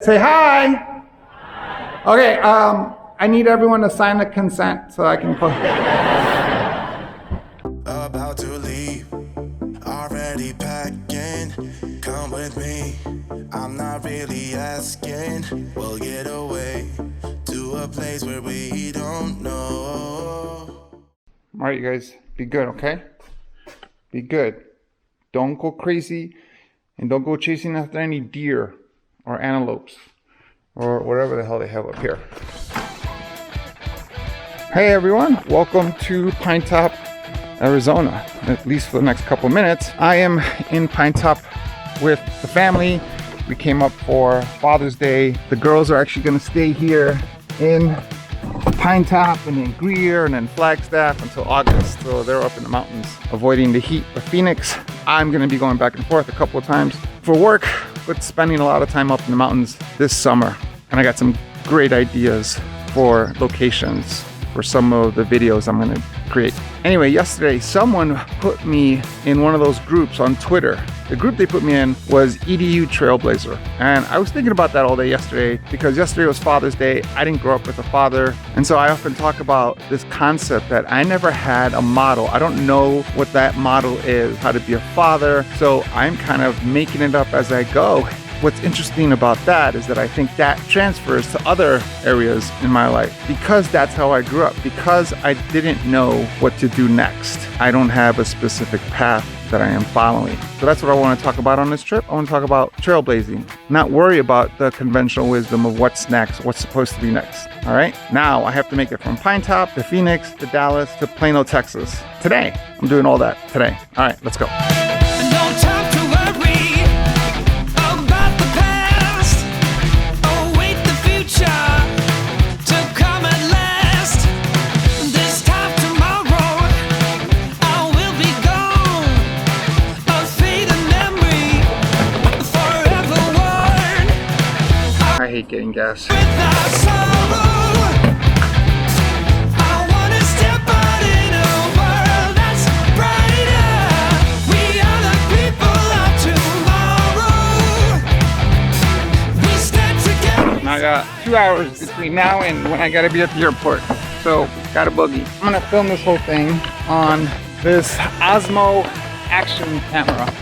Say hi. Okay, I need everyone to sign the consent so I can post. About to leave, already packing. Come with me, I'm not really asking. We'll get away to a place where we don't know. All right, you guys, be good, okay? Be good. Don't go crazy, and don't go chasing after any deer or antelopes or whatever the hell they have up here. Hey everyone, welcome to Pine Top, Arizona, at least for the next couple minutes. I am in Pine Top with the family. We came up for Father's Day. The girls are actually gonna stay here in Pine Top and then Greer and then Flagstaff until August. So they're up in the mountains avoiding the heat of Phoenix. I'm gonna be going back and forth a couple of times for work, but spending a lot of time up in the mountains this summer. And I got some great ideas for locations for some of the videos I'm gonna create. Anyway, yesterday someone put me in one of those groups on Twitter. The group they put me in was EDU Trailblazer. And I was thinking about that all day yesterday because yesterday was Father's Day. I didn't grow up with a father. And so I often talk about this concept that I never had a model. I don't know what that model is, how to be a father. So I'm kind of making it up as I go. What's interesting about that is that I think that transfers to other areas in my life because that's how I grew up, because I didn't know what to do next. I don't have a specific path that I am following. So that's what I want to talk about on this trip. I want to talk about trailblazing, not worry about the conventional wisdom of what's next, what's supposed to be next. All right, now I have to make it from Pine Top to Phoenix to Dallas to Plano, Texas. Today, I'm doing all that today. All right, let's go. I hate getting gas. I got 2 hours between now and when I gotta be at the airport. So, got a boogie. I'm gonna film this whole thing on this Osmo Action Camera.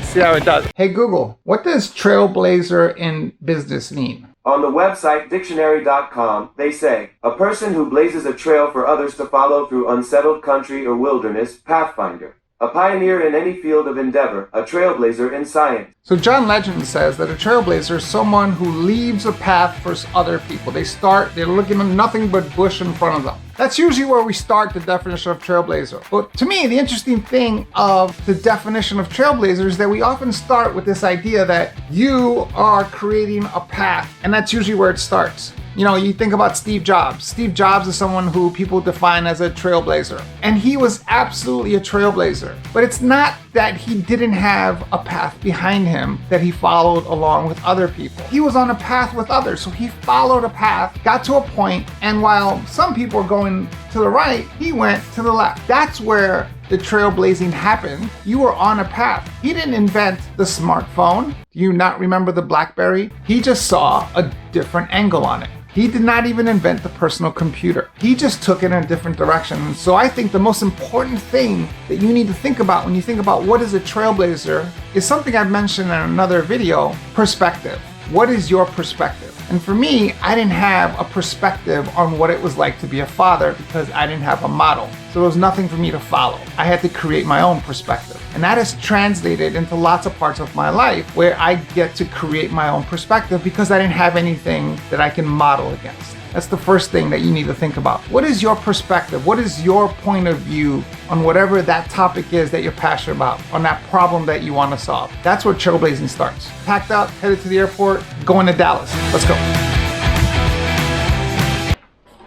See how it does. Hey Google, what does Trailblazer in business mean? On the website dictionary.com, they say, a person who blazes a trail for others to follow through unsettled country or wilderness, pathfinder. A pioneer in any field of endeavor, a trailblazer in science. So John Legend says that a trailblazer is someone who leaves a path for other people. They're looking at nothing but bush in front of them. That's usually where we start the definition of trailblazer. But to me, the interesting thing of the definition of trailblazer is that we often start with this idea that you are creating a path, and that's usually where it starts. You know, you think about Steve Jobs. Steve Jobs is someone who people define as a trailblazer. And he was absolutely a trailblazer. But it's not that he didn't have a path behind him that he followed along with other people. He was on a path with others. So he followed a path, got to a point, and while some people were going to the right, he went to the left. That's where the trailblazing happened. You were on a path. He didn't invent the smartphone. Do you not remember the BlackBerry? He just saw a different angle on it. He did not even invent the personal computer. He just took it in a different direction. So I think the most important thing that you need to think about when you think about what is a trailblazer is something I've mentioned in another video, perspective. What is your perspective? And for me, I didn't have a perspective on what it was like to be a father because I didn't have a model. So there was nothing for me to follow. I had to create my own perspective. And that has translated into lots of parts of my life where I get to create my own perspective because I didn't have anything that I can model against. That's the first thing that you need to think about. What is your perspective? What is your point of view on whatever that topic is that you're passionate about, on that problem that you want to solve? That's where trailblazing starts. Packed up, headed to the airport, going to Dallas. Let's go.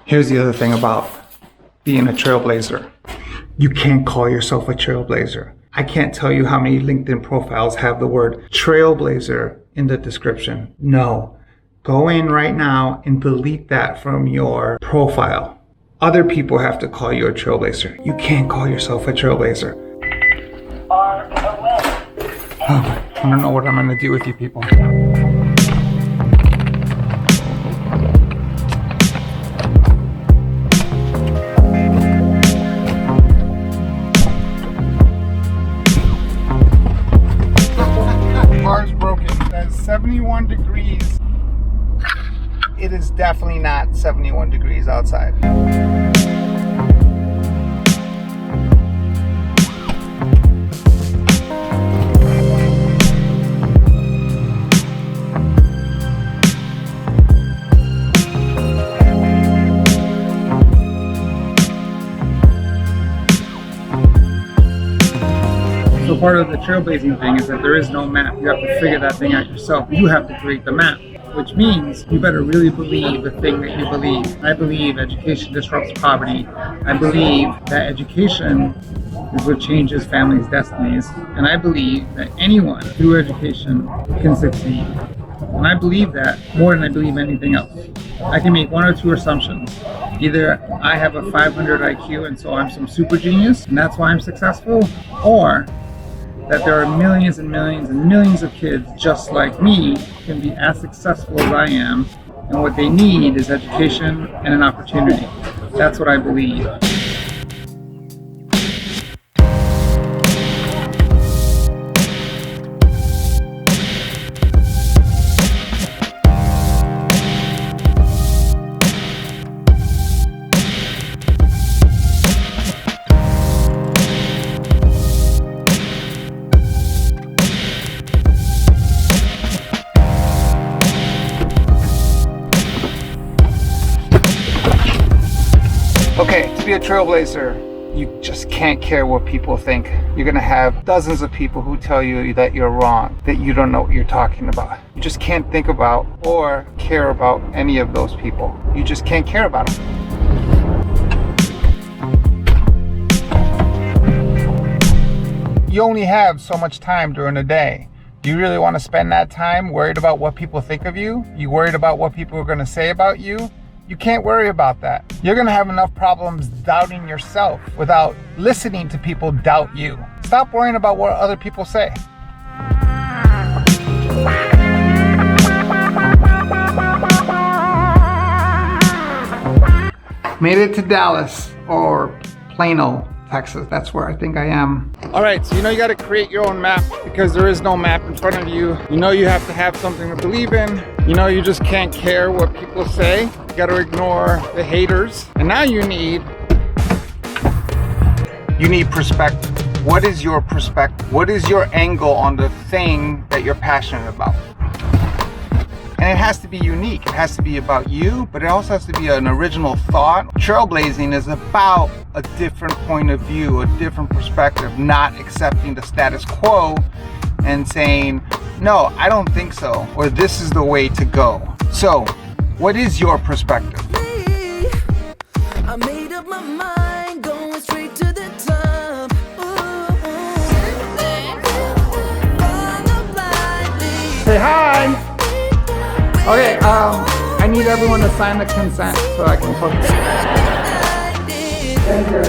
Here's the other thing about being a trailblazer. You can't call yourself a trailblazer. I can't tell you how many LinkedIn profiles have the word trailblazer in the description. No. Go in right now and delete that from your profile. Other people have to call you a trailblazer. You can't call yourself a trailblazer. I don't know what I'm gonna do with you people. degrees, it is definitely not 71 degrees outside. So part of the trailblazing thing is that there is no map. You have to figure that thing out yourself. You have to create the map, which means you better really believe the thing that you believe. I believe education disrupts poverty. I believe that education is what changes families' destinies. And I believe that anyone through education can succeed. And I believe that more than I believe anything else. I can make one or two assumptions. Either I have a 500 IQ and so I'm some super genius and that's why I'm successful, or that there are millions and millions and millions of kids just like me can be as successful as I am, and what they need is education and an opportunity. That's what I believe. Okay, to be a trailblazer, you just can't care what people think. You're gonna have dozens of people who tell you that you're wrong, that you don't know what you're talking about. You just can't think about or care about any of those people. You just can't care about them. You only have so much time during the day. Do you really want to spend that time worried about what people think of you? You worried about what people are gonna say about you? You can't worry about that. You're gonna have enough problems doubting yourself without listening to people doubt you. Stop worrying about what other people say. Made it to Dallas, or Plano, Texas. That's where I think I am. All right, so you know you gotta create your own map because there is no map in front of you. You know you have to have something to believe in. You know you just can't care what people say. You gotta ignore the haters. And now you need perspective. What is your perspective? What is your angle on the thing that you're passionate about? And it has to be unique. It has to be about you, but it also has to be an original thought. Trailblazing is about a different point of view, a different perspective, not accepting the status quo and saying, no, I don't think so, or this is the way to go. So, what is your perspective? I made up my mind, going straight to the top. Say hi! Okay, I need everyone to sign the consent so I can post it. Thank you.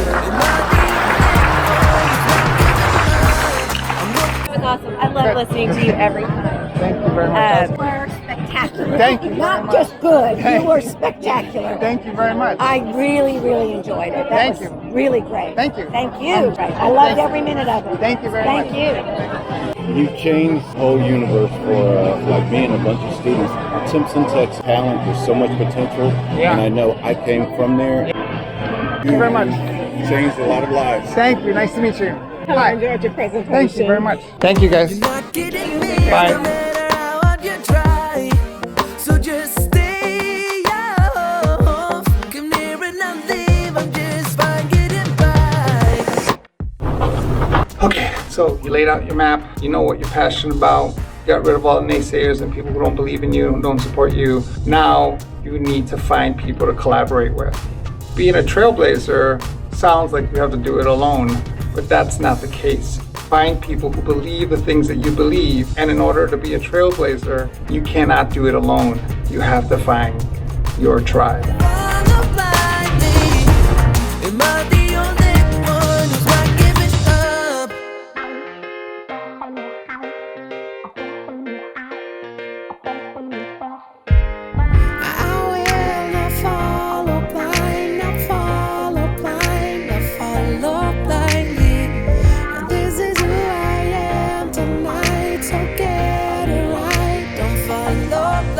It was awesome. I love listening to you every time. Thank you very much. You were spectacular. Thank you. Not just good, you were spectacular. Thank you very much. I really, really enjoyed it. That Thank was you. really great. Thank you. Thank you. I loved every minute of it. Thank you very much. Thank you. You've changed the whole universe for like me and a bunch of students. Simpson Tech's talent, there's so much potential, Yeah. and I know I came from there. Thank you very much. Changed a lot of lives. Thank you. Nice to meet you. I enjoyed your presentation. Thank you very much. Thank you, guys. Not getting me, Bye. no matter how hard you try. So just stay off. Come near and I'll leave. I'm just fine getting by. Okay, so you laid out your map. You know what you're passionate about. Got rid of all the naysayers and people who don't believe in you, don't support you. Now you need to find people to collaborate with. Being a trailblazer sounds like you have to do it alone, but that's not the case. Find people who believe the things that you believe, and in order to be a trailblazer, you cannot do it alone. You have to find your tribe. Follow blindly. Am I the only one who's not giving up? I will not follow blind, not follow blind, not follow blindly. And this is who I am tonight, so get it right. Don't follow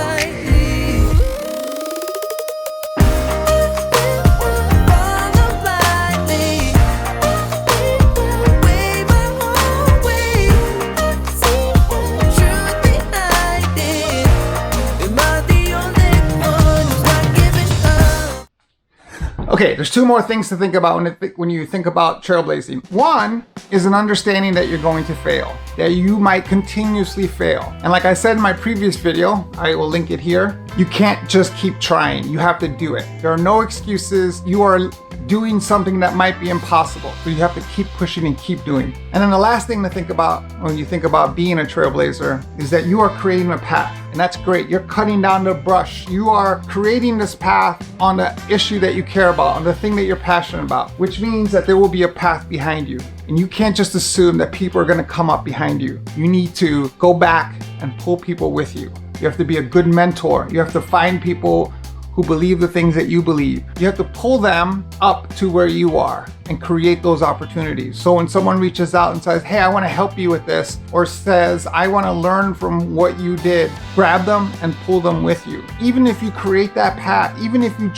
Okay, there's two more things to think about when you think about trailblazing. One is an understanding that you're going to fail, that you might continuously fail. And like I said in my previous video, I will link it here, you can't just keep trying, you have to do it. There are no excuses. You are doing something that might be impossible, so you have to keep pushing and keep doing. And then the last thing to think about when you think about being a trailblazer is that you are creating a path, and that's great. You're cutting down the brush. You are creating this path on the issue that you care about, on the thing that you're passionate about, which means that there will be a path behind you. And you can't just assume that people are gonna come up behind you. You need to go back and pull people with you. You have to be a good mentor. You have to find people who believe the things that you believe. You have to pull them up to where you are and create those opportunities. So when someone reaches out and says, hey, I wanna help you with this, or says, I wanna learn from what you did, grab them and pull them with you. Even if you create that path, even if you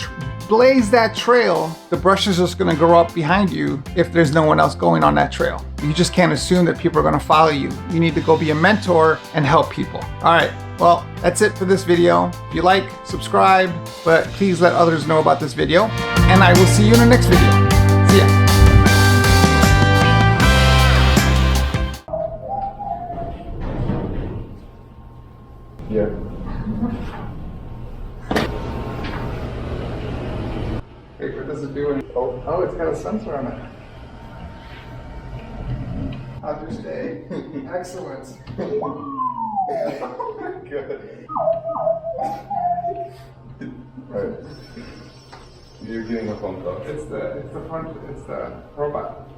blaze that trail, the brush is just gonna grow up behind you if there's no one else going on that trail. You just can't assume that people are gonna follow you. You need to go be a mentor and help people. All right, well, that's it for this video. If you like, subscribe, but please let others know about this video. And I will see you in the next video. See ya. Yeah. Paper doesn't do anything. Oh, it's got a sensor on it. How's your stay? Excellent. Good. Right. You're getting a phone call. It's the robot.